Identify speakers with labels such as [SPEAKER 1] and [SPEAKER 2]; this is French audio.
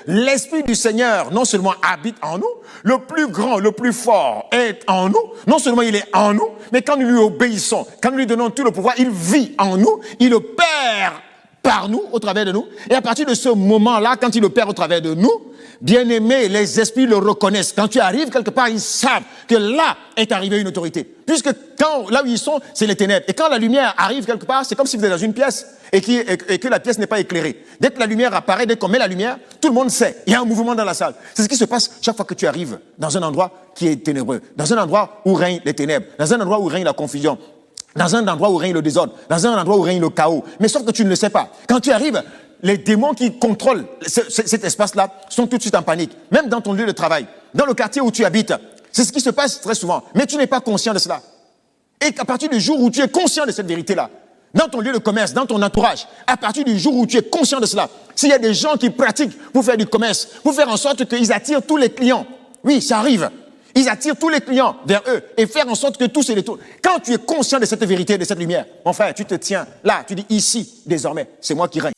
[SPEAKER 1] l'Esprit du Seigneur non seulement habite en nous, le plus grand, le plus fort est en nous, non seulement il est en nous, mais quand nous lui obéissons, quand nous lui donnons tout le pouvoir, il vit en nous, il opère par nous, au travers de nous, et à partir de ce moment-là, quand il opère au travers de nous, bien-aimés, les esprits le reconnaissent. Quand tu arrives quelque part, ils savent que là est arrivée une autorité. Puisque là où ils sont, c'est les ténèbres. Et quand la lumière arrive quelque part, c'est comme si vous êtes dans une pièce et que la pièce n'est pas éclairée. Dès que la lumière apparaît, dès qu'on met la lumière, tout le monde sait. Il y a un mouvement dans la salle. C'est ce qui se passe chaque fois que tu arrives dans un endroit qui est ténébreux, dans un endroit où règnent les ténèbres, dans un endroit où règne la confusion, dans un endroit où règne le désordre, dans un endroit où règne le chaos. Mais sauf que tu ne le sais pas. Quand tu arrives, les démons qui contrôlent cet espace-là sont tout de suite en panique. Même dans ton lieu de travail, dans le quartier où tu habites. C'est ce qui se passe très souvent. Mais tu n'es pas conscient de cela. Et à partir du jour où tu es conscient de cette vérité-là, dans ton lieu de commerce, dans ton entourage, à partir du jour où tu es conscient de cela, s'il y a des gens qui pratiquent pour faire du commerce, pour faire en sorte qu'ils attirent tous les clients, oui, ça arrive. Ils attirent tous les clients vers eux et faire en sorte que tous se détournent. Quand tu es conscient de cette vérité, de cette lumière, mon frère, tu te tiens là, tu dis ici, désormais, c'est moi qui règne.